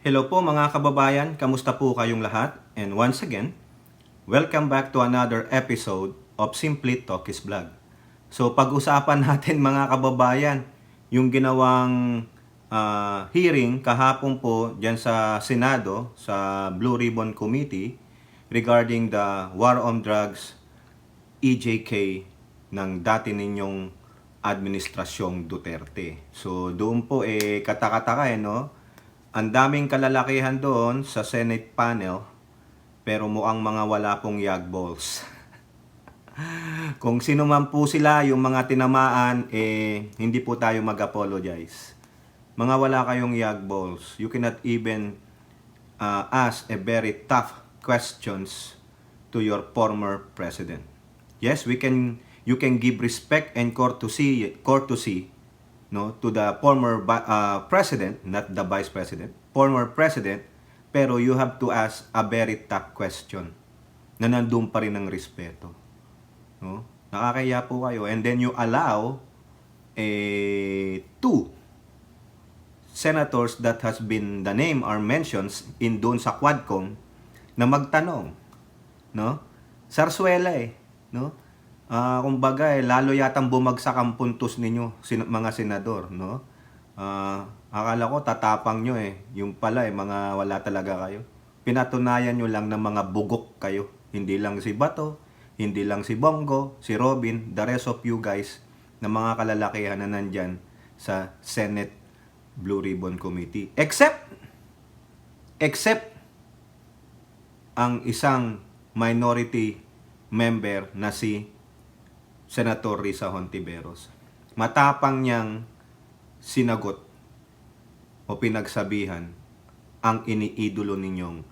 Hello po mga kababayan, kamusta po kayong lahat? And once again, welcome back to another episode of Simply Talkies Vlog. So pag-usapan natin mga kababayan, yung ginawang hearing kahapon po dyan sa Senado, sa Blue Ribbon Committee regarding the War on Drugs EJK ng dati ninyong administrasyong Duterte. So doon po katakataka no? Ang daming kalalakihan doon sa Senate panel, pero mukhang mga wala pong yagballs. Kung sino man po sila, yung mga tinamaan, hindi po tayo mag-apologize. Mga wala kayong yagballs. You cannot even ask a very tough questions to your former president. Yes, you can give respect and courtesy no, to the former president, not the vice president, former president, pero you have to ask a very tough question na nandun pa rin ng respeto. No? Nakakaya po kayo. And then you allow two senators that has been, the name are mentions in doon sa Quadcom na magtanong. No? Sarsuela no? Kumbaga lalo yatang bumagsak ang puntos ninyo, mga senador, no? Akala ko tatapang nyo yung pala mga wala talaga kayo. Pinatunayan nyo lang ng mga bugok kayo. Hindi lang si Bato, hindi lang si Bongo, si Robin, the rest of you guys na mga kalalakihan na nandyan sa Senate Blue Ribbon Committee. Except ang isang minority member na si Senator Risa Hontiveros. Matapang niyang sinagot o pinagsabihan ang iniidolo ninyong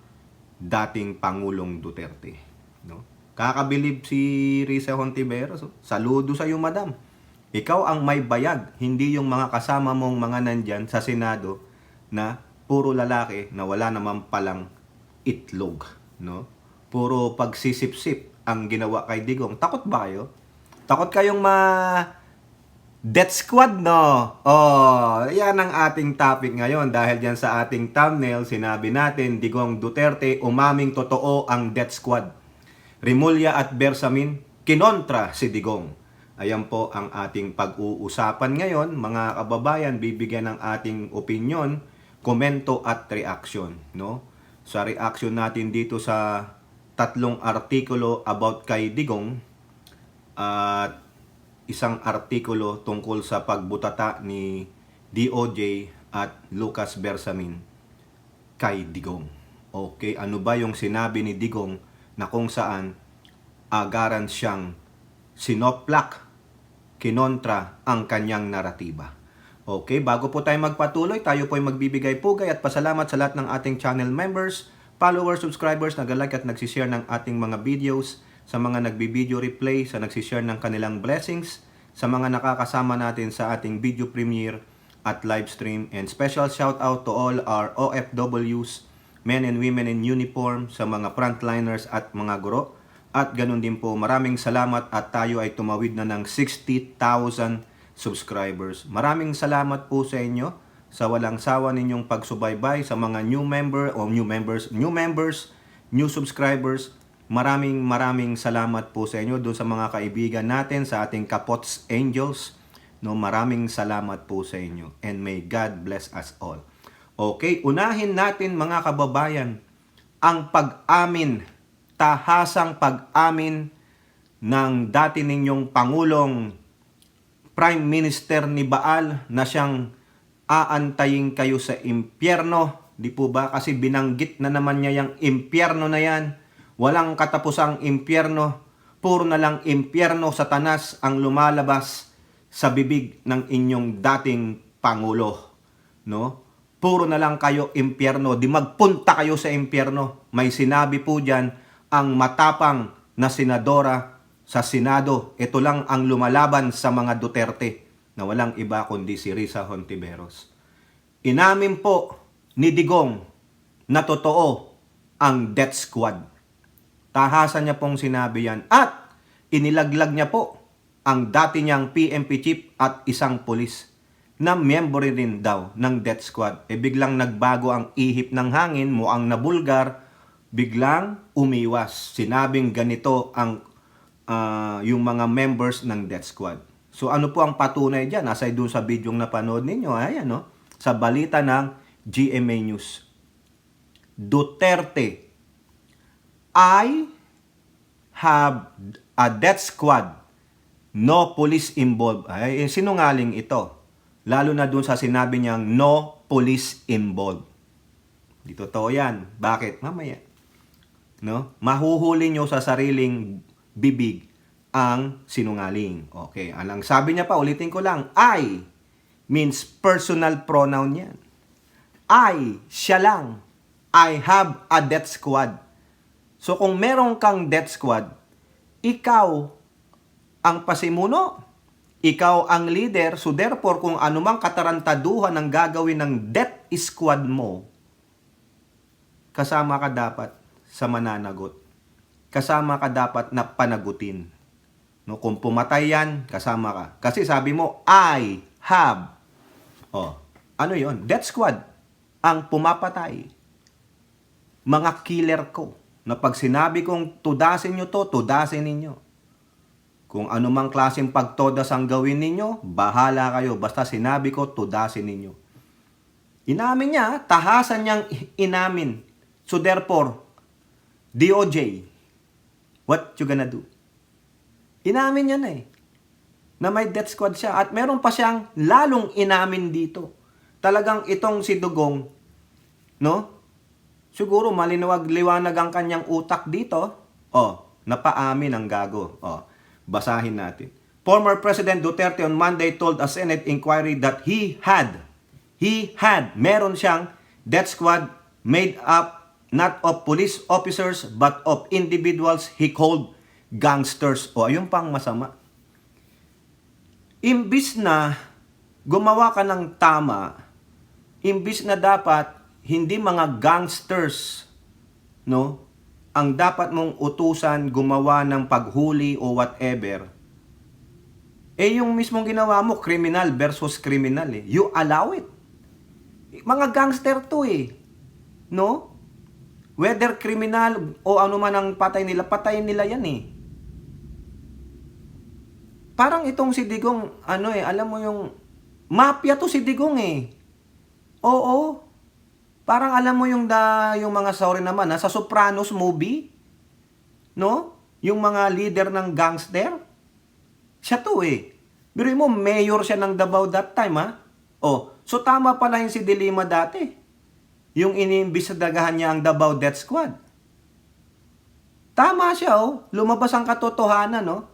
dating Pangulong Duterte. No? Kakabilib si Risa Hontiveros. Saludo sa iyo, madam. Ikaw ang may bayag, hindi yung mga kasama mong mga nandyan sa Senado na puro lalaki na wala naman palang itlog. No? Puro pagsisip-sip ang ginawa kay Digong. Takot ba kayo? Takot kayong death squad, no? Yan ang ating topic ngayon. Dahil dyan sa ating thumbnail, sinabi natin, Digong Duterte, umaming totoo ang death squad. Rimulya at Bersamin, kinontra si Digong. Ayan po ang ating pag-uusapan ngayon. Mga kababayan, bibigyan ng ating opinion, komento at reaction, no? Sa reaction natin dito sa tatlong artikulo about kay Digong, at isang artikulo tungkol sa pagbutata ni DOJ at Lucas Bersamin kay Digong. Okay, ano ba yung sinabi ni Digong na kung saan agaran siyang sinoplak, kinontra ang kanyang naratiba. Okay, bago po tayo magpatuloy, tayo po ay magbibigay pugay at pasalamat sa lahat ng ating channel members, followers, subscribers, nag-like at nagsishare ng ating mga videos, sa mga nagbi-video replay, sa nagsishare ng kanilang blessings, sa mga nakakasama natin sa ating video premiere at live stream, and special shout out to all our OFWs, men and women in uniform, sa mga frontliners at mga guro. At ganun din po, maraming salamat at tayo ay tumawid na ng 60,000 subscribers. Maraming salamat po sa inyo sa walang sawa ninyong pagsubaybay, sa mga new subscribers. Maraming salamat po sa inyo doon sa mga kaibigan natin, sa ating Kapots Angels. No, maraming salamat po sa inyo. And may God bless us all. Okay, unahin natin mga kababayan ang pag-amin, tahasang pag-amin ng dati ninyong Pangulong Prime Minister ni Baal na siyang aantayin kayo sa impyerno. Di po ba? Kasi binanggit na naman niya yung impyerno na yan. Walang katapusang impyerno, puro na lang impyerno, Satanas ang lumalabas sa bibig ng inyong dating Pangulo. No? Puro na lang kayo impyerno, di magpunta kayo sa impyerno. May sinabi po dyan, ang matapang na senadora sa Senado, ito lang ang lumalaban sa mga Duterte, na walang iba kundi si Risa Hontiveros. Inamin po ni Digong na totoo ang death squad. Tahasan niya pong sinabi yan at inilaglag niya po ang dati niyang PNP chief at isang pulis. na miyembro rin daw ng death squad. Biglang nagbago ang ihip ng hangin, muang nabulgar, biglang umiwas. Sinabing ganito ang yung mga members ng death squad. So ano po ang patunay dyan? Aside doon sa video napanood ninyo, ayan no? Sa balita ng GMA News. Duterte, I have a death squad, no police involved. Ay, sinungaling ito. Lalo na doon sa sinabi niyang no police involved. Di totoo yan. Bakit? Mamaya. No? Mahuhuli nyo sa sariling bibig ang sinungaling. Okay. Alang sabi niya pa, ulitin ko lang, I means personal pronoun yan. I, siya lang. I have a death squad. So kung meron kang death squad, ikaw ang pasimuno, ikaw ang leader, so therefore kung anumang katarantaduhan ang gagawin ng death squad mo, kasama ka dapat sa mananagot. Kasama ka dapat na panagutin. No, kung pumatay yan, kasama ka. Kasi sabi mo, I have. Ano yon? Death squad. Ang pumapatay. Mga killer ko. Na pag sinabi kong tudasin nyo to, tudasin ninyo. Kung anumang klaseng pagtodas ang gawin ninyo, bahala kayo. Basta sinabi ko, tudasin ninyo. Inamin niya, tahasan niyang inamin. So therefore, DOJ, what you gonna do? Inamin niya na na may death squad siya. At meron pa siyang lalong inamin dito. Talagang itong si Dugong, no? Siguro malinaw-liwanag ang kanyang utak dito. Napaamin ang gago. Basahin natin. Former President Duterte on Monday told a Senate inquiry that he had, meron siyang death squad made up not of police officers but of individuals he called gangsters. Ayun pang masama. Imbis na gumawa ka ng tama, imbis na dapat hindi mga gangsters, no, ang dapat mong utusan gumawa ng paghuli o whatever, yung mismong ginawa mo, criminal versus criminal You allow it. Mga gangster to no? Whether criminal o ano man ang patayin nila yan Parang itong si Digong, alam mo yung, mafia to si Digong Oo. Parang alam mo yung mga sorry naman, sa Sopranos movie, no? Yung mga leader ng gangster, siya to Pero mo, mayor siya ng Davao that time, so tama pala yung si De Lima dati. Yung iniimbestigahan niya ang Davao Death Squad. Tama siya, lumabas ang katotohanan,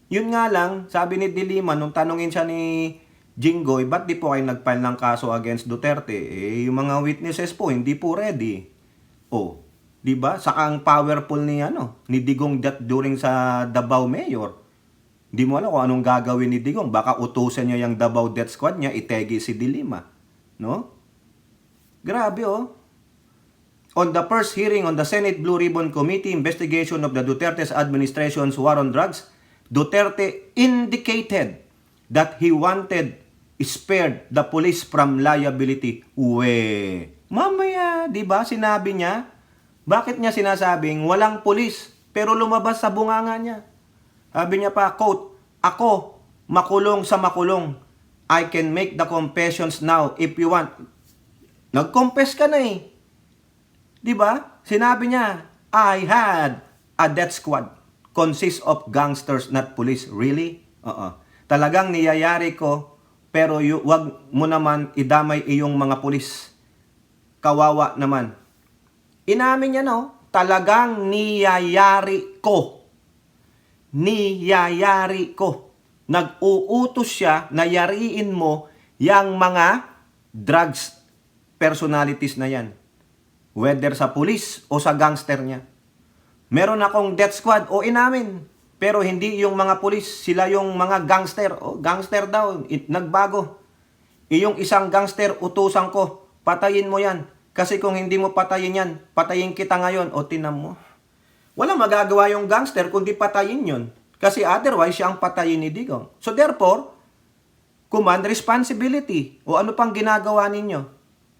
Yun nga lang, sabi ni De Lima, nung tanungin siya ni Jinggoy, ba't di po kayo nag-file ng kaso against Duterte? Yung mga witnesses po, hindi po ready. Di ba? Saka ang powerful ni Digong during sa Davao Mayor. Di mo alam kung anong gagawin ni Digong. Baka utusan niya yung Davao Death Squad niya, itegi si De Lima. No? Grabe, On the first hearing on the Senate Blue Ribbon Committee investigation of the Duterte's administration's war on drugs, Duterte indicated that he wanted spared the police from liability. Mamaya, di ba, sinabi niya, bakit niya sinasabing walang pulis, pero lumabas sa bunganga niya. Sabi niya pa, quote, ako, makulong sa makulong. I can make the confessions now if you want. Nag-confess ka na Di ba? Sinabi niya, I had a death squad. Consists of gangsters, not police. Really? Talagang niyayari ko, pero wag mo naman idamay iyong mga pulis. Kawawa naman. Inamin niya talagang niyayari ko. Niyayari ko. Nag-uutos siya na yariin mo yang mga drugs personalities na yan. Whether sa police o sa gangster niya. Meron akong death squad, inamin. Pero hindi yung mga pulis, sila yung mga gangster. Gangster daw, nagbago. Yung isang gangster, utusan ko, patayin mo yan. Kasi kung hindi mo patayin yan, patayin kita ngayon. Tinan mo. Walang magagawa yung gangster kundi patayin yun. Kasi otherwise, siya ang patayin ni Digong. So therefore, command responsibility. O ano pang ginagawa ninyo?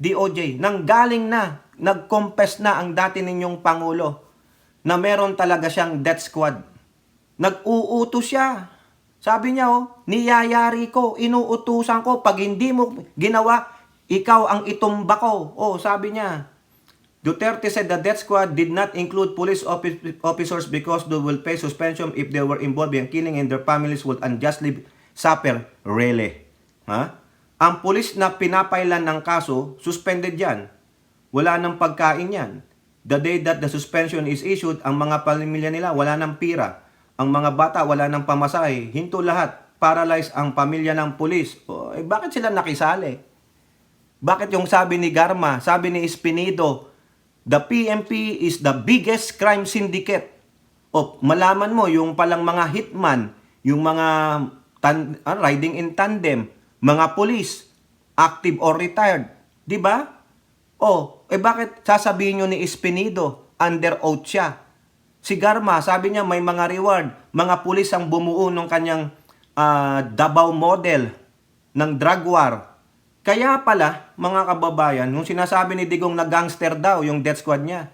DOJ, nanggaling na, nag-confess na ang dati ninyong Pangulo na meron talaga siyang death squad. Nag-uuto siya. Sabi niya, niyayari ko, inuutusan ko, pag hindi mo ginawa, ikaw ang itumba ko. Sabi niya, Duterte said the death squad did not include police officers because they will face suspension if they were involved in killing and their families would unjustly suffer. Really? Ang pulis na pinapailan ng kaso, suspended yan. Wala nang pagkain yan. The day that the suspension is issued, ang mga pamilya nila wala nang pira. Ang mga bata wala nang pamasahe. Hinto lahat. Paralyze ang pamilya ng pulis. Bakit sila nakisali? Bakit yung sabi ni Garma, sabi ni Espinido, the PNP is the biggest crime syndicate. Malaman mo, yung palang mga hitman, yung mga riding in tandem, mga police, active or retired. Di ba? Bakit sasabihin nyo ni Espinido, under oath siya? Si Garma, sabi niya may mga reward, mga pulis ang bumuo ng kanyang Davao model ng drug war. Kaya pala, mga kababayan, yung sinasabi ni Digong na gangster daw, yung death squad niya.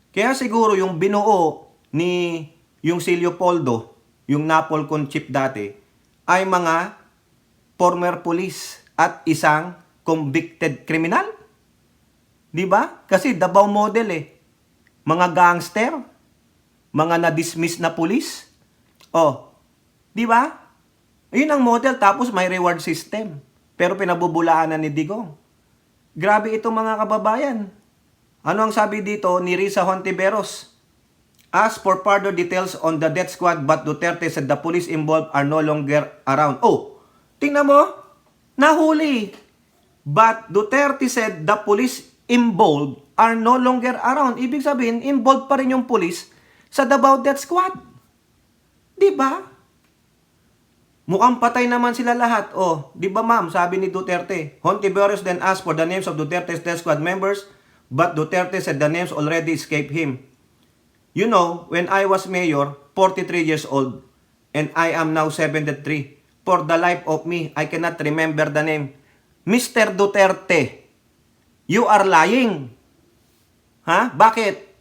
Kaya siguro yung binuo ni yung si Leopoldo, yung Napolcon chief dati, ay mga former police at isang convicted criminal. Di ba? Kasi Davao model Mga gangster, mga na-dismiss na police. Di ba? Yun ang model, tapos may reward system. Pero pinabubulaanan ni Digong. Grabe ito mga kababayan. Ano ang sabi dito ni Risa Hontiveros? Ask for further details on the death squad but Duterte said the police involved are no longer around. Tingnan mo. Nahuli. But Duterte said the police involved are no longer around. Ibig sabihin, involved pa rin yung police sa Davao death squad. Diba? Mukhang patay naman sila lahat. Di ba ma'am, sabi ni Duterte. Hontiveros then asked for the names of Duterte's death squad members, but Duterte said the names already escaped him. You know, when I was mayor, 43 years old, and I am now 73. For the life of me, I cannot remember the name. Mr. Duterte, you are lying. Bakit?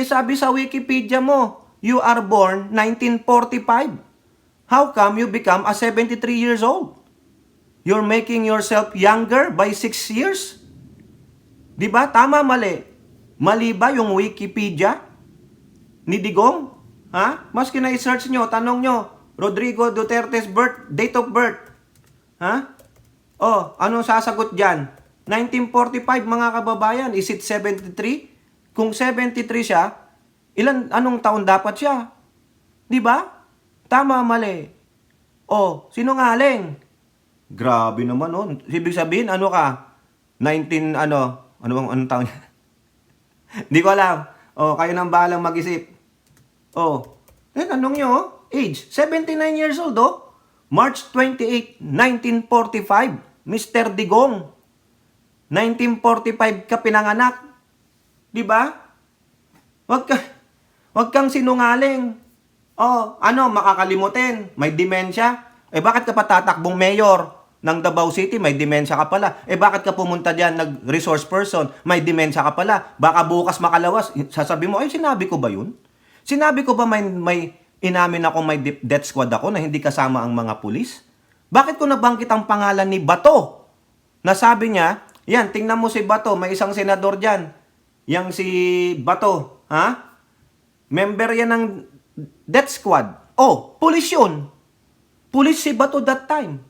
Sabi sa Wikipedia mo, you are born 1945. How come you become a 73 years old? You're making yourself younger by 6 years? Di ba? Tama, mali. Mali ba yung Wikipedia ni Digong? Maski na i-search nyo, tanong nyo, Rodrigo Duterte's date of birth. Anong sasagot dyan? 1945 mga kababayan, is it 73? Kung 73 siya, anong taon dapat siya? Di ba? Tama, mali. Sinungaling. Grabe naman, Ibig sabihin, ano ka? 19, anong taon niya? Di ko alam. Kayo nang bahalang mag-isip. Tanong nyo, age, 79 years old, March 28, 1945. Mr. Digong. 1945 ka pinanganak. Di ba? Wag kang sinungaling. Makakalimutin? May demensya? Bakit ka pa tatakbong mayor ng Davao City? May demensya ka pala. Bakit ka pumunta dyan, nag-resource person? May demensya ka pala. Baka bukas makalawas. Sasabi mo, sinabi ko ba yun? Sinabi ko ba may inamin ako may death squad ako na hindi kasama ang mga pulis? Bakit ko nabanggit ang pangalan ni Bato? Nasabi niya, yan, tingnan mo si Bato, may isang senador dyan. Yang si Bato, member yan ng death squad. Pulis yun. Pulis si Bato that time.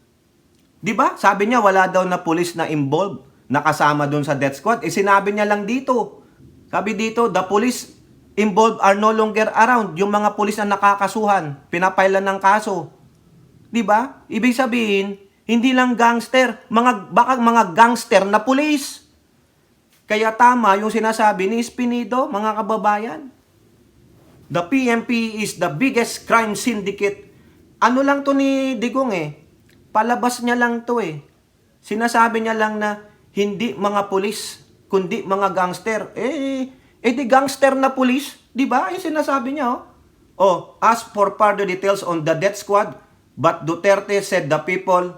Diba? Sabi niya wala daw na pulis na involved, nakasama doon sa death squad. Sinabi niya lang dito. Sabi dito, the police involved are no longer around. Yung mga pulis na nakakasuhan, pinapailan ng kaso. Diba? Ibig sabihin, hindi lang gangster, baka mga gangster na pulis. Kaya tama yung sinasabi ni Espinido, mga kababayan. The PNP is the biggest crime syndicate. Ano lang to ni Digong Palabas niya lang to Sinasabi niya lang na hindi mga pulis, kundi mga gangster. Di gangster na pulis. Di ba? Yung sinasabi niya ask for further details on the death squad, but Duterte said the people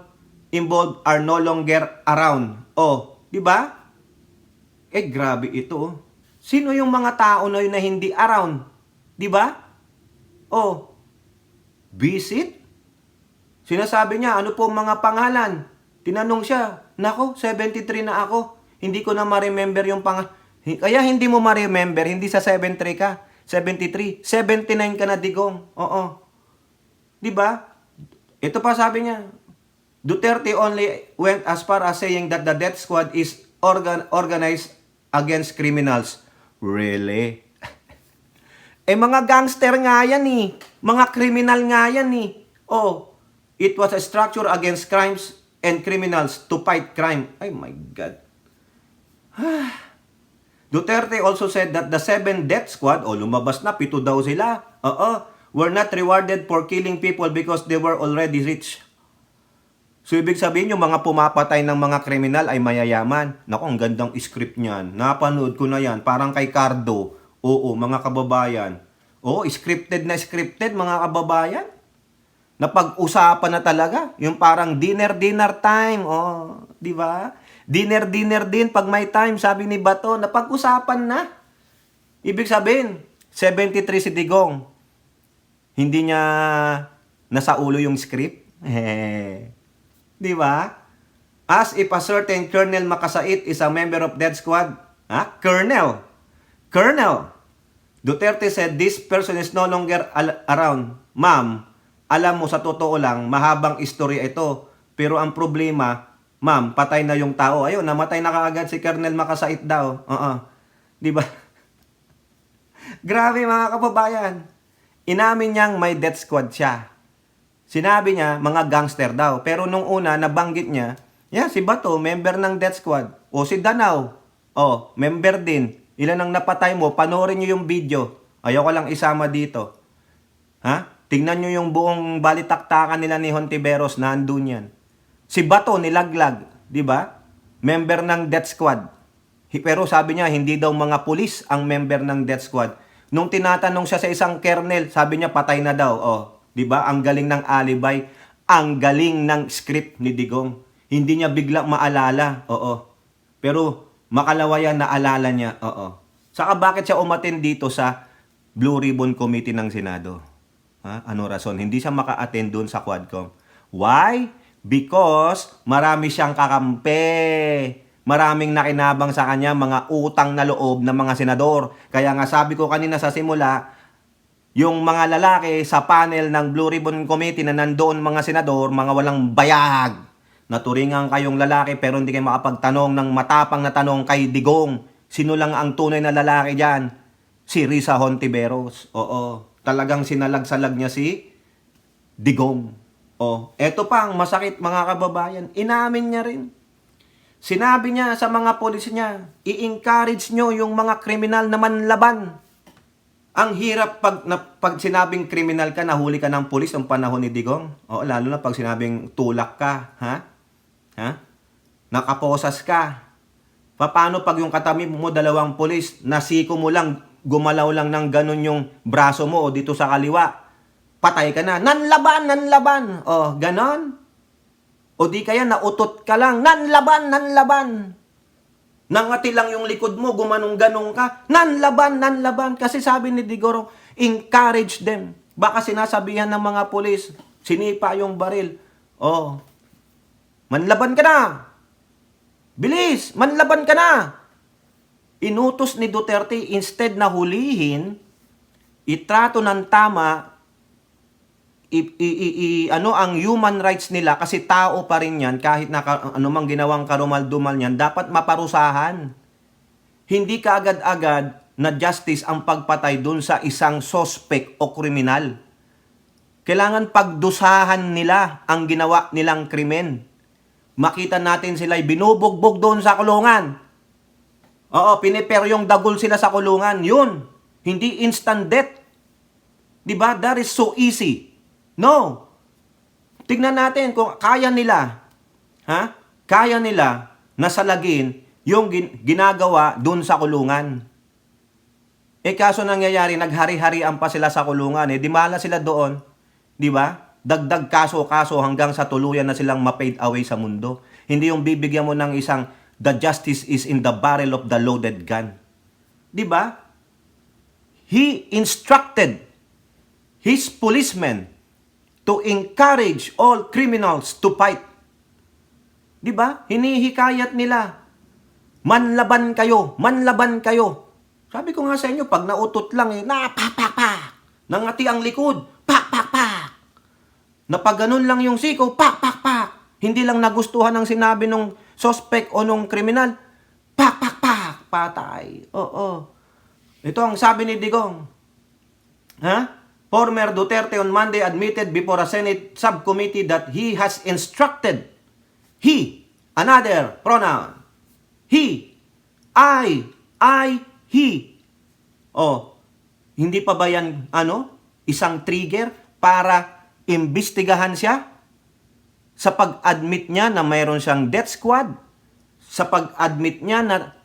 involved are no longer around. Oh, di ba? Grabe ito. Sino yung mga tao na yun na hindi around? Di ba? Oh, visit? Sinasabi niya, ano po mga pangalan? Tinanong siya, nako, 73 na ako. Hindi ko na ma-remember yung Kaya hindi mo ma-remember, hindi sa 73 ka. 73, 79 ka na, Digong. Oo. Di ba? Ito pa sabi niya, Duterte only went as far as saying that the death squad is organized against criminals. Really? Mga gangster nga yan eh. Mga kriminal nga yan eh. Oh, it was a structure against crimes and criminals to fight crime. Ay my God. Duterte also said that the 7 death squad, lumabas na, 7 daw sila. Were not rewarded for killing people because they were already rich. So, ibig sabihin yung mga pumapatay ng mga kriminal ay mayayaman. Naku, ang gandang script niyan. Napanood ko na yan. Parang kay Cardo. Oo, mga kababayan. Oo, scripted na scripted, mga kababayan. Napag-usapan na talaga. Yung parang dinner time. Oh, di ba? Dinner din pag may time, sabi ni Bato. Napag-usapan na. Ibig sabihin, 73 si Digong. Hindi niya nasa ulo yung script. Di ba? As if a certain Colonel Makasait is a member of death squad. Colonel. Duterte said this person is no longer around. Ma'am, alam mo sa totoo lang, mahabang istorya ito. Pero ang problema, ma'am, patay na yung tao. Ayun, namatay na kaagad si Colonel Makasait daw. Di ba? Grabe mga kababayan. Inamin niyang may death squad siya. Sinabi niya, mga gangster daw. Pero nung una, nabanggit niya, si Bato, member ng death squad. O si Danao, member din. Ilan ang napatay mo? Panoorin niyo yung video. Ayoko lang isama dito. Tingnan niyo yung buong balitaktakan nila ni Hontiveros, nandun yan. Si Bato, nilaglag. Di ba? Member ng death squad. Pero sabi niya, hindi daw mga pulis ang member ng death squad. Nung tinatanong siya sa isang kernel, sabi niya, patay na daw. Di ba? Ang galing ng alibay, ang galing ng script ni Digong. Hindi niya biglang maalala. Pero makalawayan na alala niya. Saka bakit siya umattend dito sa Blue Ribbon Committee ng Senado? Ano rason? Hindi siya maka-attend doon sa Quadcom. Why? Because marami siyang kakampi. Maraming nakinabang sa kanya, mga utang na loob ng mga senador. Kaya nga sabi ko kanina sa simula, yung mga lalaki sa panel ng Blue Ribbon Committee na nandoon mga senador, mga walang bayag, naturingan kayong lalaki pero hindi kayo makapagtanong ng matapang na tanong kay Digong. Sino lang ang tunay na lalaki dyan? Si Risa Hontiveros. Talagang sinalagsalag niya si Digong. Eto pa ang masakit mga kababayan. Inamin niya rin. Sinabi niya sa mga polis niya, i-encourage nyo yung mga kriminal na manlaban. Ang hirap pag sinabing kriminal ka, nahuli ka ng pulis ng panahon ni Digong. Lalo na pag sinabing tulak ka, nakaposas ka. Paano pag yung katabi mo 2 pulis, nasiko mo lang, gumalaw lang ng ganun yung braso mo o dito sa kaliwa, patay ka na. Nanlaban! Ganon. O di kaya nautot ka lang, nanlaban! Nangati lang yung likod mo, gumanong-ganong ka, nanlaban. Kasi sabi ni Digong, encourage them. Baka sinasabihan ng mga pulis, sinipa yung baril. Manlaban ka na. Bilis, manlaban ka na. Inutos ni Duterte, instead na hulihin, itrato ng tama, ang human rights nila, kasi tao pa rin yan, kahit na anumang ginawang karumal-dumal niyan, dapat maparusahan. Hindi ka agad-agad na justice ang pagpatay dun sa isang suspect o kriminal. Kailangan pagdusahan nila ang ginawa nilang krimen. Makita natin sila'y binubugbog doon sa kulungan. Piniper yung dagol sila sa kulungan. Yun. Hindi instant death. Diba? That is so easy. No. Tignan natin kung kaya nila, kaya nila nasalagin yung ginagawa dun sa kulungan. Kaso nangyayari, naghari-harian pa sila sa kulungan. Di mala sila doon. Di ba? dagdag kaso-kaso hanggang sa tuluyan na silang ma-fade away sa mundo. Hindi yung bibigyan mo ng isang the justice is in the barrel of the loaded gun. Di ba? He instructed his policemen to encourage all criminals to fight. Di ba? Hinihikayat nila. Manlaban kayo, manlaban kayo. Sabi ko nga sa inyo, pag nautot lang pak, pak, pak. Nangati ang likod, pak, pak, pak. Napaganon lang yung siko, pak, pak, pak. Hindi lang nagustuhan ang sinabi ng suspect o nung kriminal, pak, pak, pak. Patay. Oo. Ito ang sabi ni Digong. Former Duterte on Monday admitted before a Senate subcommittee that he has instructed another pronoun. He, he. Hindi pa ba yan, isang trigger para imbestigahan siya? Sa pag-admit niya na mayroon siyang death squad? Sa pag-admit niya na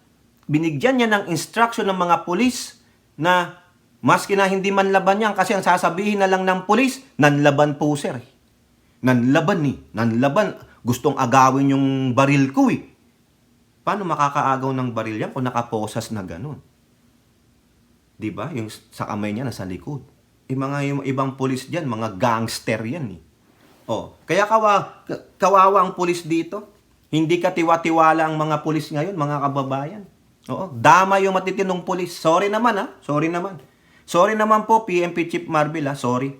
binigyan niya ng instruction ng mga pulis na maski na hindi man laban yan kasi ang sasabihin na lang ng pulis, nanlaban po sir. Nanlaban. Gustong agawin yung baril ko eh. Paano makakaagaw ng baril yan kung nakaposas na ganun? Diba? Yung sa kamay niya nasa likod. Yung ibang pulis dyan, mga gangster yan eh. Kaya kawawa ang pulis dito. Hindi katiwa-tiwala ang mga pulis ngayon, mga kababayan. Dama yung matitinong pulis. Sorry naman Sorry naman po, PNP Chief Marbil sorry.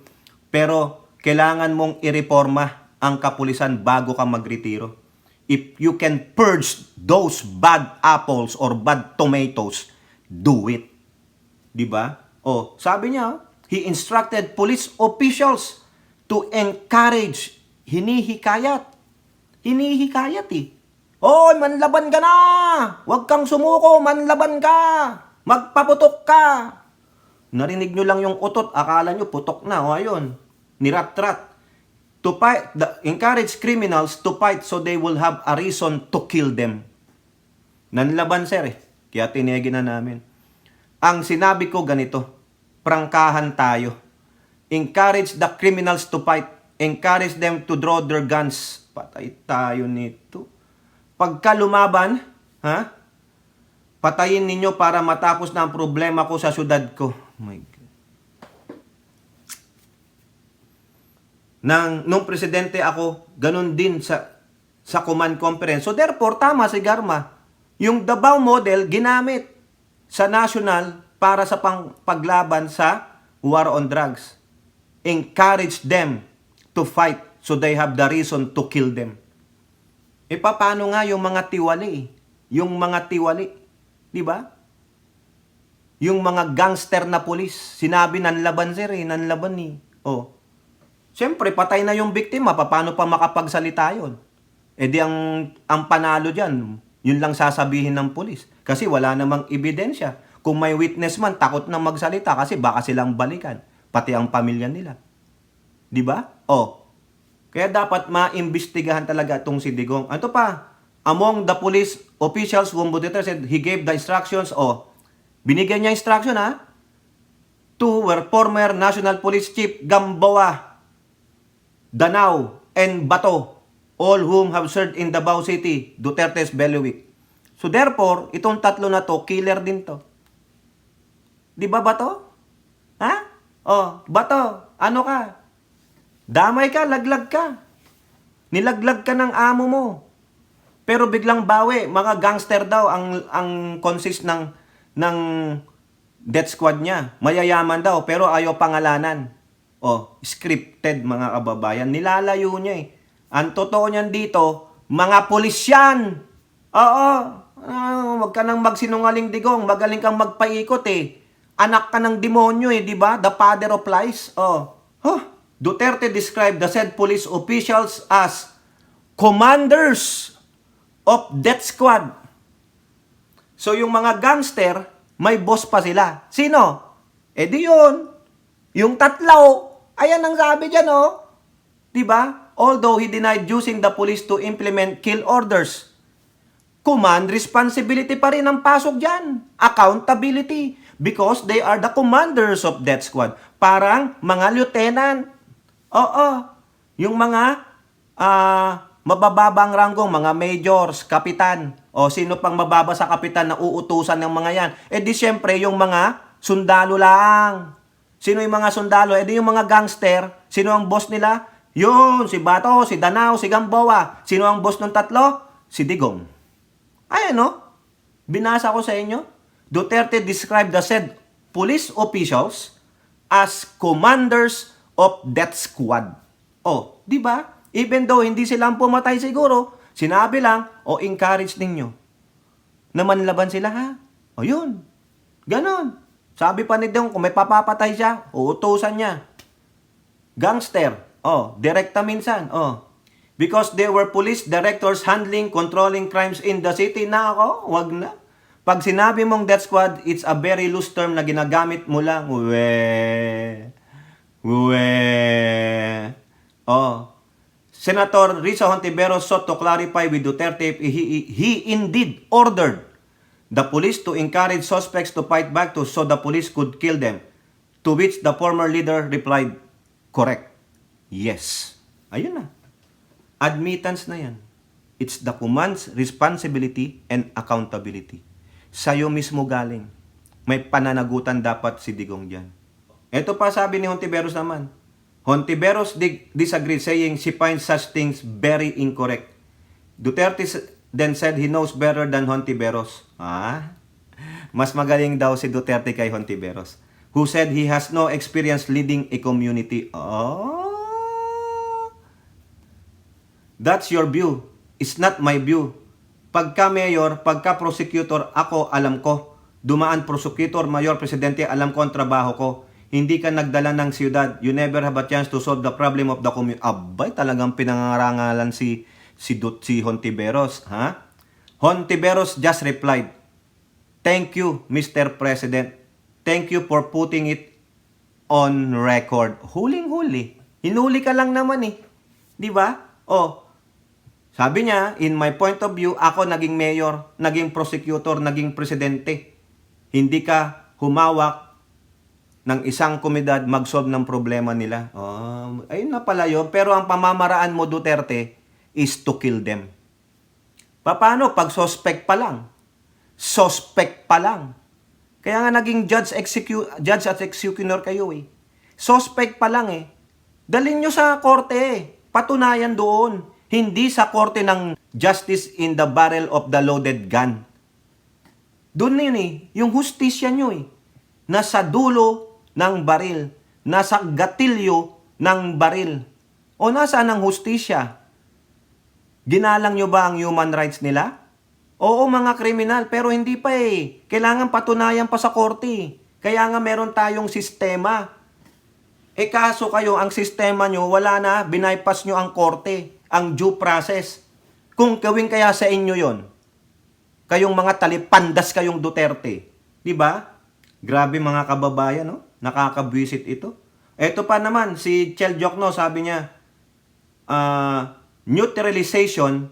Pero kailangan mong ireforma ang kapulisan bago ka magretiro. If you can purge those bad apples or bad tomatoes, do it. Diba? Sabi niya, he instructed police officials to encourage, hinihikayat eh. Manlaban ka na! Huwag kang sumuko, manlaban ka! Magpaputok ka! Narinig nyo lang yung utot, akala nyo putok na, ayun, nirat-rat. To fight, encourage criminals to fight so they will have a reason to kill them. Nanlaban sir kaya tinegi na namin. Ang sinabi ko ganito, prangkahan tayo. Encourage the criminals to fight. Encourage them to draw their guns. Patay tayo nito. Pagka lumaban, patayin ninyo para matapos na ang problema ko sa syudad ko. Oh my God. Nung presidente ako, ganun din sa command conference. So therefore, tama si Garma. Yung Davao model, ginamit sa national para sa paglaban sa war on drugs. Encourage them to fight so they have the reason to kill them. Paano nga yung mga tiwali? Yung mga tiwali, di ba? Yung mga gangster na pulis, sinabi nanlaban sir nanlaban eh. Siyempre, patay na yung biktima, paano pa makapagsalita yun? Di ang panalo dyan, yun lang sasabihin ng pulis. Kasi wala namang ebidensya. Kung may witness man, takot na magsalita kasi baka silang balikan. Pati ang pamilya nila. Di ba? Kaya dapat maimbestigahan talaga itong si Digong. Ito pa, among the police officials whom Duterte said he gave the instructions, binigyan niya instruction to were former National Police Chief Gamboa, Danao, and Bato, all whom have served in Davao City, Duterte's bailiwick. So therefore, itong tatlo na to, killer din to. Di ba Bato? Bato, ano ka? Damay ka, laglag ka. Nilaglag ka ng amo mo. Pero biglang bawi, mga gangster daw ang consist ng death squad niya. Mayayaman daw, pero ayaw pangalanan. Scripted mga kababayan. Nilalayo niya eh. Ang totoo niyan dito, mga pulisyan. Wag ka nang magsinungaling Digong. Magaling kang magpaikot eh. Anak ka ng demonyo eh, di ba? The father of lies. Duterte described the said police officials as commanders of death squad. So yung mga gangster, may boss pa sila. Sino? Di yun. Yung tatlo, ayan ang sabi dyan, Diba? Although he denied using the police to implement kill orders, command responsibility pa rin ang pasok dyan. Accountability. Because they are the commanders of death squad. Parang mga lieutenant. Yung mga mabababang ranggong, mga majors, kapitan, o sino pang mababa sa kapitan na uutusan ng mga yan. Eh di syempre yung mga sundalo lang. Sino yung mga sundalo? Eh di yung mga gangster. Sino ang boss nila? Yun, si Bato, si Danao, si Gamboa. Sino ang boss ng tatlo? Si Digong. Ayan no? Binasa ko sa inyo. Duterte described the said police officials as commanders of death squad. Oh, di ba? Even though hindi silang pumatay siguro, sinabi lang, o encourage ninyo na manlaban sila ha. O yun. Ganon. Sabi pa ni Dong, kung may papapatay siya, uutusan niya. Gangster. Oh, direkta minsan. Oh. Because they were police directors handling, controlling crimes in the city. Na ako, wag na. Pag sinabi mong death squad, it's a very loose term na ginagamit mo lang. Oh. Senator Risa Hontiveros sought to clarify with Duterte if he indeed ordered the police to encourage suspects to fight back so the police could kill them. To which the former leader replied, correct. Yes. Ayun na. Admittance na yan. It's the command's responsibility and accountability. Sa'yo mismo galing. May pananagutan dapat si Digong dyan. Ito pa sabi ni Hontiveros naman. Hontiveros disagreed, saying she finds such things very incorrect. Duterte then said he knows better than Hontiveros. Mas magaling daw si Duterte kay Hontiveros, who said he has no experience leading a community. That's your view. It's not my view. Pagka mayor, pagka prosecutor, ako alam ko. Dumaan prosecutor, mayor, presidente, alam ko ang trabaho ko. Hindi ka nagdala ng siyudad. You never have a chance to solve the problem of the community. Abay, talagang pinangarangalan si Hontiveros. Ha? Hontiveros just replied, thank you, Mr. President. Thank you for putting it on record. Huling-huli. Hinuli ka lang naman eh. Di ba? Sabi niya, in my point of view, ako naging mayor, naging prosecutor, naging presidente. Hindi ka humawak ng isang komunidad mag-solve ng problema nila. Ayun na pala yun. Pero ang pamamaraan mo, Duterte, is to kill them. Paano? Pag suspect pa lang. Suspect pa lang. Kaya nga naging judge at executioner kayo eh. Suspect pa lang eh. Dalhin nyo sa korte eh. Patunayan doon. Hindi sa korte ng justice in the barrel of the loaded gun. Doon yun eh. Yung hustisya nyo eh. Nasa dulo ng baril. Nasa gatilyo ng baril. O nasaan ang hustisya? Ginalang nyo ba ang human rights nila? Oo, mga kriminal, pero hindi pa eh. Kailangan patunayan pa sa korte. Kaya nga meron tayong sistema. Kaso kayo, ang sistema nyo, wala na, binaypass nyo ang korte, ang due process. Kung gawin kaya sa inyo yon, kayong mga talipandas kayong Duterte. Diba? Grabe mga kababayan, no? Nakakabwisit ito. Ito pa naman, si Chel Jokno, sabi niya, neutralization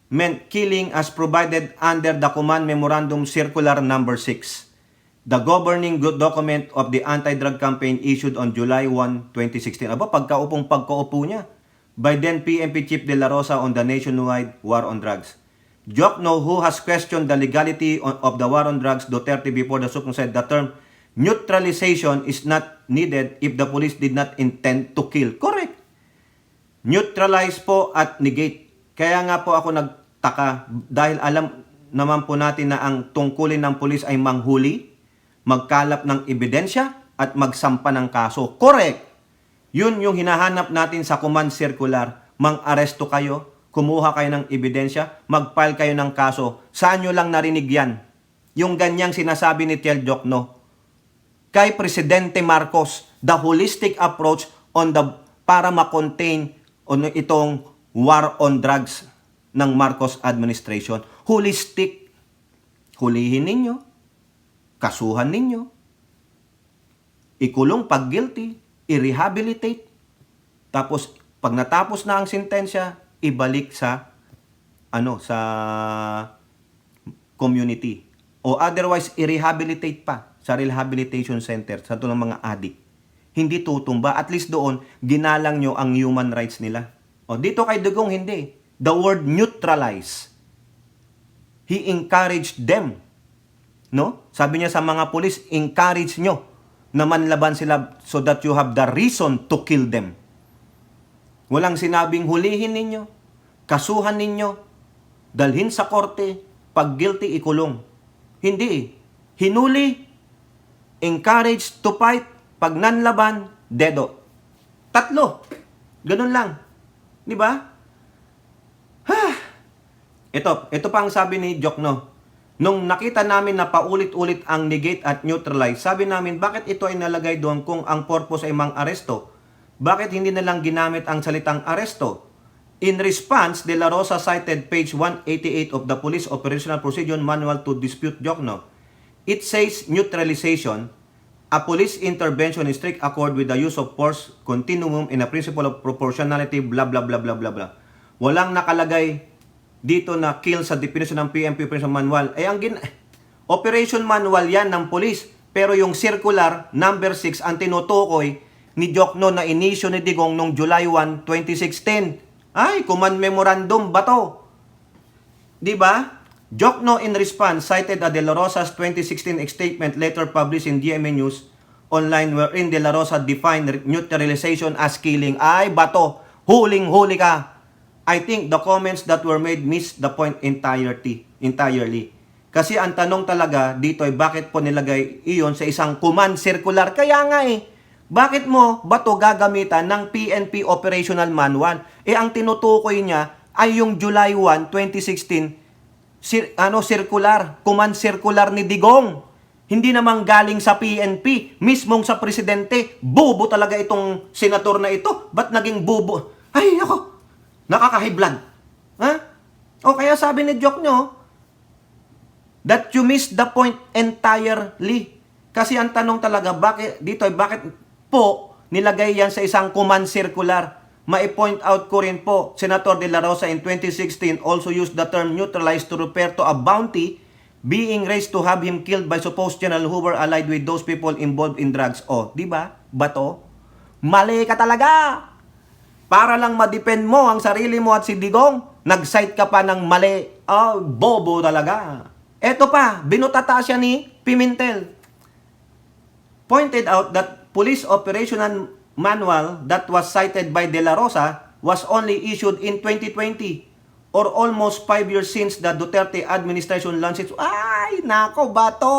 meant killing as provided under the Command Memorandum Circular Number 6, the governing document of the anti-drug campaign issued on July 1, 2016. Pagkaupo niya, by then PNP Chief De La Rosa on the nationwide war on drugs. Jokno, who has questioned the legality of the war on drugs, Duterte before the Supreme said the term neutralization is not needed if the police did not intend to kill. Correct. Neutralize po at negate. Kaya nga po ako nagtaka dahil alam naman po natin na ang tungkulin ng pulis ay manghuli, magkalap ng ebidensya at magsampa ng kaso. Correct. Yun yung hinahanap natin sa command circular. Mang-aresto kayo, kumuha kayo ng ebidensya, mag-file kayo ng kaso. Saan nyo lang narinig yan? Yung ganyang sinasabi ni Chel Jokno. Kay Presidente Marcos, the holistic approach on para ma-contain itong war on drugs ng Marcos administration. Holistic. Hulihin ninyo, kasuhan ninyo, ikulong pag guilty, i-rehabilitate, tapos pag natapos na ang sentensya, ibalik sa community. O otherwise, i-rehabilitate pa sa rehabilitation center sa ito ng mga addict. hindi tutumba. At least doon, ginalang nyo ang human rights nila. O, dito kay Digong, hindi. The word neutralize. He encouraged them. No? Sabi niya sa mga pulis, encourage nyo na manlaban sila so that you have the reason to kill them. Walang sinabing hulihin ninyo, kasuhan ninyo, dalhin sa korte, pag guilty, ikulong. Hindi. Hinuli, encouraged to fight, pag nanlaban, dedo. 3. Ganun lang. Di ba? Ito pa ang sabi ni Jokno. Nung nakita namin na paulit-ulit ang negate at neutralize, sabi namin, bakit ito ay nalagay doon kung ang purpose ay mang-aresto? Bakit hindi na lang ginamit ang salitang aresto? In response, De La Rosa cited page 188 of the Police Operational Procedure Manual to dispute Jokno. It says neutralization, a police intervention in strict accord with the use of force continuum in a principle of proportionality, blah blah blah blah blah blah. Walang nakalagay dito na kill sa definition ng PNP Operation Manual. Operation Manual yan ng police. Pero yung circular number 6 ang tinutukoy ni Jokno na inisyo ni Digong noong July 1, 2016. Ay, command memorandum ba to? Diba? Jokno in response cited a De La Rosa's 2016 statement later published in GMA News online wherein De La Rosa defined neutralization as killing. Ay, bato, huling-huli ka. I think the comments that were made miss the point entirely. Kasi ang tanong talaga dito ay bakit po nilagay iyon sa isang command circular? Kaya nga bakit mo ba to gagamitan ng PNP Operational Manual? Ang tinutukoy niya ay yung July 1, 2016 circular, command circular ni Digong. Hindi namang galing sa PNP, mismong sa presidente. Bubo talaga itong senator na ito. Ba't naging bubo? Ay, ako, nakakahiblan. Ha? O kaya sabi ni Jokno, that you missed the point entirely. Kasi ang tanong talaga, bakit po nilagay yan sa isang command circular? Mai-point out ko rin po, Senator De La Rosa in 2016 also used the term neutralized to refer to a bounty being raised to have him killed by supposed general who were allied with those people involved in drugs. O, di ba? Bato? Mali ka talaga! Para lang ma-defend mo ang sarili mo at si Digong, nag-cite ka pa ng mali. Oh, bobo talaga. Eto pa, binutata siya ni Pimentel. Pointed out that Police Operational Manual that was cited by De La Rosa was only issued in 2020 or almost 5 years since the Duterte administration launched it. Ay, nako, bato!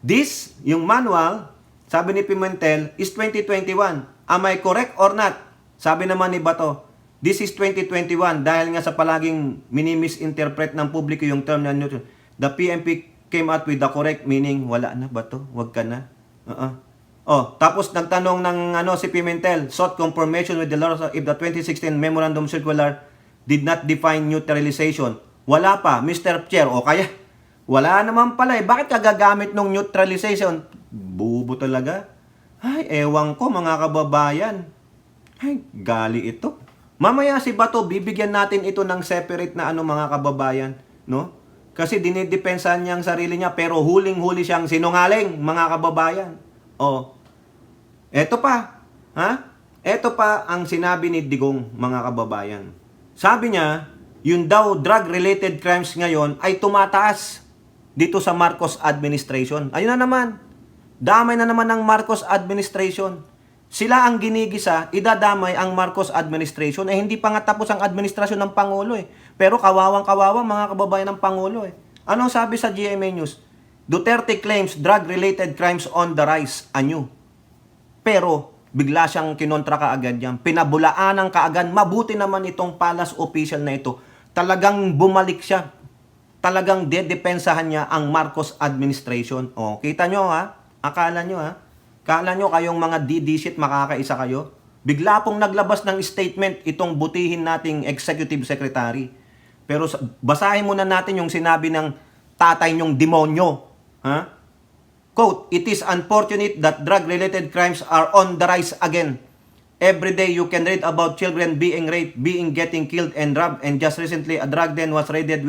This, yung manual, sabi ni Pimentel, is 2021. Am I correct or not? Sabi naman ni Bato, this is 2021 dahil nga sa palaging minimisinterpret ng publiko yung term na neutral. The PNP came out with the correct meaning. Wala na, Bato, wag ka na. Tapos nagtanong ng si Pimentel, sought confirmation with the law if the 2016 memorandum circular did not define neutralization. Wala pa, Mr. Chair. O kaya, wala naman pala Bakit ka gagamit ng neutralization? Bubo talaga. Ay, ewan ko mga kababayan. Ay, gali ito. Mamaya si Bato, bibigyan natin ito ng separate na mga kababayan. No? Kasi dinidepensahan niya ang sarili niya, pero huling-huli siyang sinungaling, mga kababayan. Eto pa. Eto pa ang sinabi ni Digong, mga kababayan. Sabi niya, yung daw drug-related crimes ngayon ay tumataas dito sa Marcos administration. Ayun na naman. Damay na naman ng Marcos administration. Sila ang ginigisa, idadamay ang Marcos administration. Hindi pa nga tapos ang administrasyon ng Pangulo Pero kawawang-kawawa mga kababayan ng Pangulo Anong sabi sa GMA News? Duterte claims drug-related crimes on the rise anew. Pero bigla siyang kinontra kaagad yan. Pinabulaanan kaagad. Mabuti naman itong palace official na ito. Talagang bumalik siya. Talagang dedepensahan niya ang Marcos administration. Kita nyo Akala nyo Kala nyo kayong mga DD-shit makakaisa kayo? Bigla pong naglabas ng statement itong butihin nating executive secretary. Pero basahin muna natin yung sinabi ng tatay nyong demonyo. Quote, "It is unfortunate that drug-related crimes are on the rise again. Every day you can read about children being raped, getting killed and robbed, and just recently a drug den was raided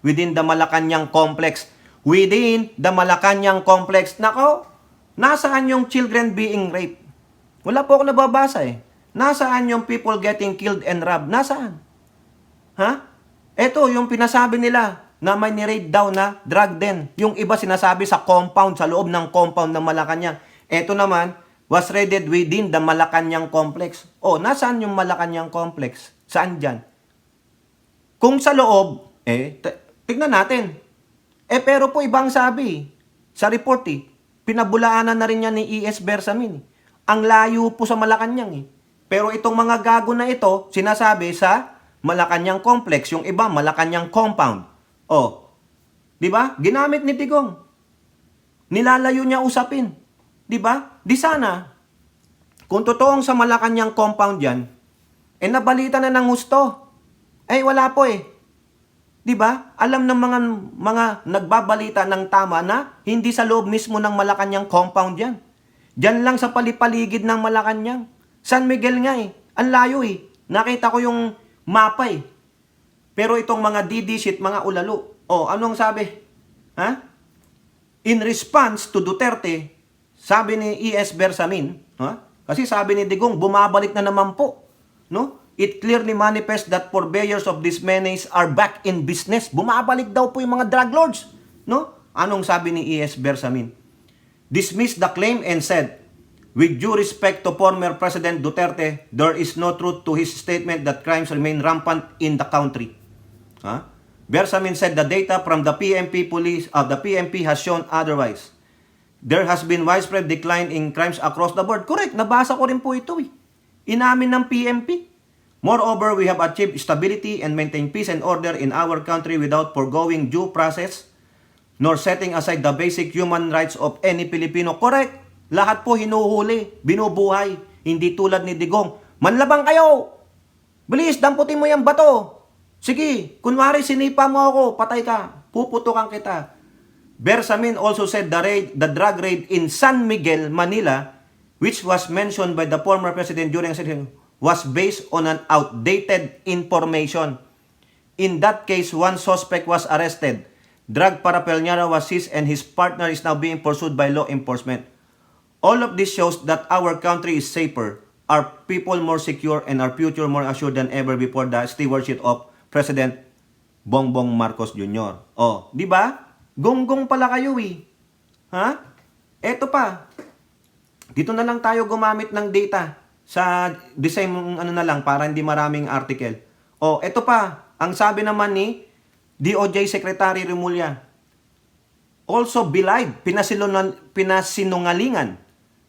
within the Malacanang complex." Within the Malacanang complex. Nako, Nasaan yung children being raped? Wala po ako nababasa eh. Nasaan yung people getting killed and robbed? Nasaan? Ha? Ito, yung pinasabi nila na may ni-raid daw na drug den. Yung iba sinasabi sa compound, sa loob ng compound ng Malacanang. Ito naman, was raided within the Malacanang complex. O, nasaan yung Malacanang complex? Saan dyan? Kung sa loob, tignan natin. Pero po ibang sabi. Sa report pinabulaanan na rin yan ni E.S. Bersamin. Ang layo po sa Malacanang Pero itong mga gago na ito, sinasabi sa Malacanang complex, yung iba Malacanang compound. O, di ba? Ginamit ni Digong. Nilalayo niya usapin. Di ba? Di sana, kung totoong sa Malacanang compound yan, nabalita na ng gusto. Wala po Di ba? Alam ng mga nagbabalita ng tama na hindi sa loob mismo ng Malacanang compound yan. Diyan lang sa palipaligid ng Malacanang. San Miguel nga Ang layo Nakita ko yung mapa Pero itong mga DD shit, mga ulalo. Anong sabi? Ha? In response to Duterte, sabi ni E.S. Bersamin, kasi sabi ni Digong, bumabalik na naman po. No? It clearly manifests that purveyors of these menace are back in business. Bumabalik daw po yung mga drug lords. No? Anong sabi ni E.S. Bersamin? Dismissed the claim and said, with due respect to former President Duterte, there is no truth to his statement that crimes remain rampant in the country. Bersamin said the data from the PNP police the PNP has shown otherwise. There has been widespread decline in crimes across the board. Correct, nabasa ko rin po ito Inamin ng PNP. Moreover, we have achieved stability and maintained peace and order in our country without foregoing due process nor setting aside the basic human rights of any Filipino. Correct. Lahat po hinuhuli, binubuhay, hindi tulad ni Digong. Manlabang kayo! Bilis, damputin mo yung bato! Sige, kunwari sinipa mo ako, patay ka, puputukan kita. Bersamin also said the drug raid in San Miguel, Manila, which was mentioned by the former president during a session, was based on an outdated information. In that case, one suspect was arrested. Drug paraphernalia was seized and his partner is now being pursued by law enforcement. All of this shows that our country is safer, our people more secure, and our future more assured than ever before the stewardship of President Bongbong Marcos Jr. Di ba? Gonggong pala kayo Ha? Eto pa. Dito na lang tayo gumamit ng data sa the same na lang para hindi maraming article. Eto pa. Ang sabi naman ni DOJ Secretary Remulla, also belied, pinasinungalingan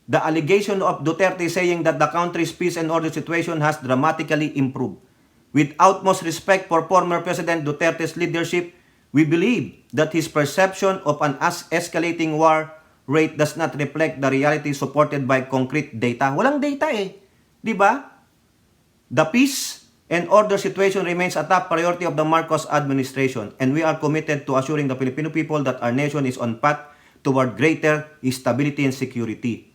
the allegation of Duterte saying that the country's peace and order situation has dramatically improved. With utmost respect for former President Duterte's leadership, we believe that his perception of an escalating war rate does not reflect the reality supported by concrete data. Walang data Di ba? The peace and order situation remains a top priority of the Marcos administration, and we are committed to assuring the Filipino people that our nation is on path toward greater stability and security.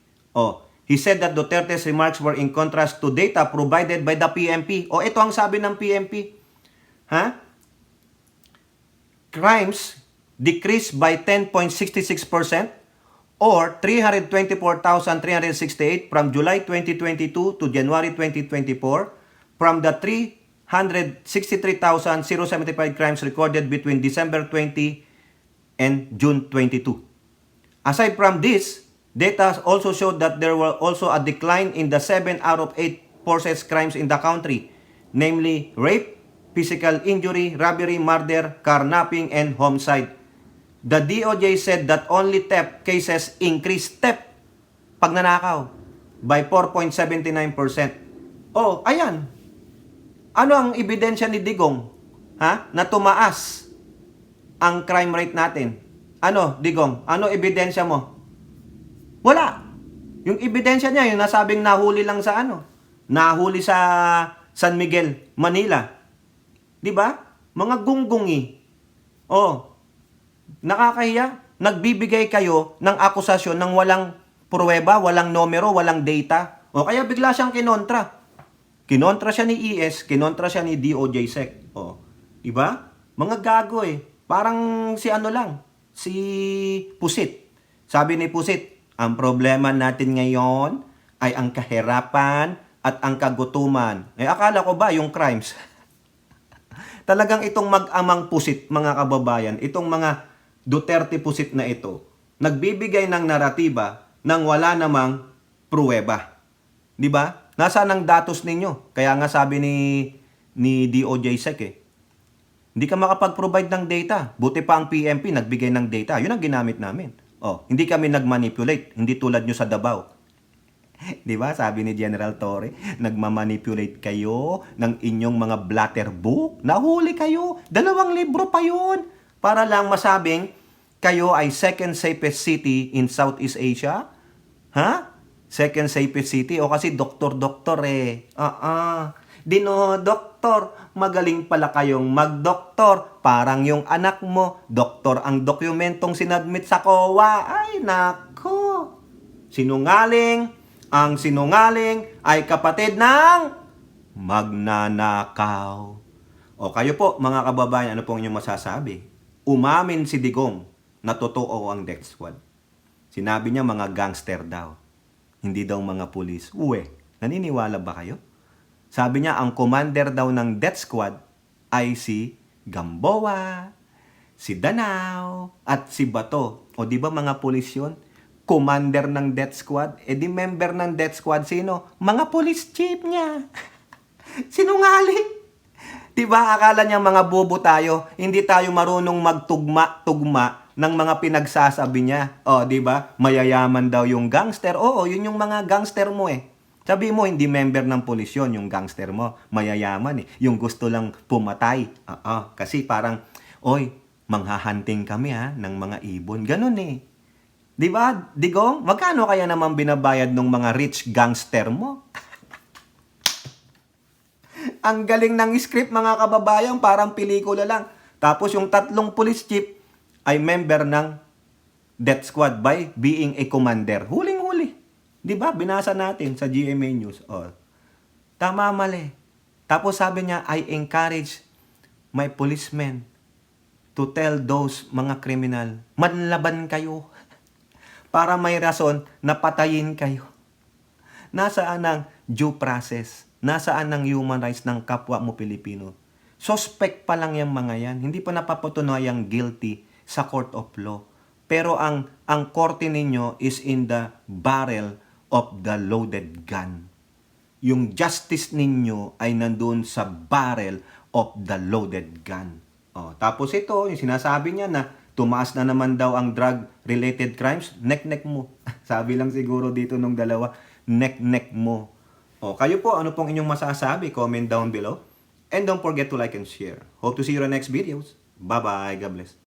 He said that Duterte's remarks were in contrast to data provided by the PNP. Ito ang sabi ng PNP. Crimes decreased by 10.66% or 324,368 from July 2022 to January 2024 from the 363,075 crimes recorded between December 20 and June 22. Aside from this, data also showed that there were also a decline in the 7 out of 8 processed crimes in the country, namely rape, physical injury, robbery, murder, carnapping, and homicide. The DOJ said that only theft cases increased pagnanakaw by 4.79%. Ayan. Ano ang ebidensya ni Digong? Na tumaas ang crime rate natin. Ano, Digong? Ano ebidensya mo? Wala. Yung ebidensya niya, yung nasabing nahuli lang sa nahuli sa San Miguel, Manila. Di ba? Mga gunggong nakakahiya. Nagbibigay kayo ng akusasyon ng walang pruweba, walang numero, walang data. Kaya bigla siyang kinontra. Kinontra siya ni ES, kinontra siya ni DOJ Sec. Di ba? Mga gago Parang si si Pusit. Sabi ni Pusit, Ang problema natin ngayon ay ang kahirapan at ang kagutuman. Akala ko ba yung crimes? Talagang itong mag-amang pusit, mga kababayan, itong mga Duterte pusit na ito, nagbibigay ng naratiba nang wala namang pruweba. Di ba? Nasaan ang datos ninyo? Kaya nga sabi ni DOJ Sec hindi ka makapag-provide ng data. Buti pa ang PMP nagbigay ng data. Yun ang ginamit namin. Hindi kami nag-manipulate. Hindi tulad nyo sa Davao. Di ba? Sabi ni General Torre, nagmamanipulate kayo ng inyong mga blatter book. Nahuli kayo. 2 libro pa yun. Para lang masabing kayo ay second safest city in Southeast Asia. Ha? Second safest city? O kasi doktor-doktor doktor, magaling pala kayong mag-doktor. Parang yung anak mo, doktor ang dokumentong sinadmit sa COA. Ay, nako. Sinungaling. Ang sinungaling ay kapatid ng magnanakaw. O kayo po, mga kababayan, ano pong inyong masasabi? Umamin si Digong na totoo ang death squad. Sinabi niya mga gangster daw. Hindi daw mga pulis. Naniniwala ba kayo? Sabi niya, ang commander daw ng death squad ay si Gamboa, si Danao, at si Bato. O di ba mga pulis yun? Commander ng death squad. Di member ng death squad sino? Mga police chief niya. Sinungaling. Diba, akala niya mga bobo tayo, hindi tayo marunong magtugma-tugma ng mga pinagsasabi niya. Diba, mayayaman daw yung gangster. Oo, yun yung mga gangster mo Sabi mo, hindi member ng pulis yun, yung gangster mo. Mayayaman Yung gusto lang pumatay. Kasi parang, manghahunting kami ng mga ibon. Ganun Diba, Digong? Magkano kaya naman binabayad ng mga rich gangster mo? Ang galing ng script, mga kababayan, parang pelikula lang. Tapos yung 3 police chief ay member ng death squad by being a commander. Huling-huli. Di ba? Binasa natin sa GMA News. Tama, mali. Tapos sabi niya, I encourage my policemen to tell those mga kriminal, manlaban kayo para may rason na patayin kayo. Nasaan ang due process? Nasaan ang human rights ng kapwa mo Pilipino? Suspect pa lang yung mga yan. Hindi pa napapatunayang guilty sa court of law. Pero ang korte ninyo is in the barrel of the loaded gun. Yung justice ninyo ay nandun sa barrel of the loaded gun. Tapos ito, yung sinasabi niya na tumaas na naman daw ang drug-related crimes, neck-neck mo. Sabi lang siguro dito nung dalawa, neck-neck mo. Kayo po, ano pong inyong masasabi? Comment down below. And don't forget to like and share. Hope to see you in the next videos. Bye-bye. God bless.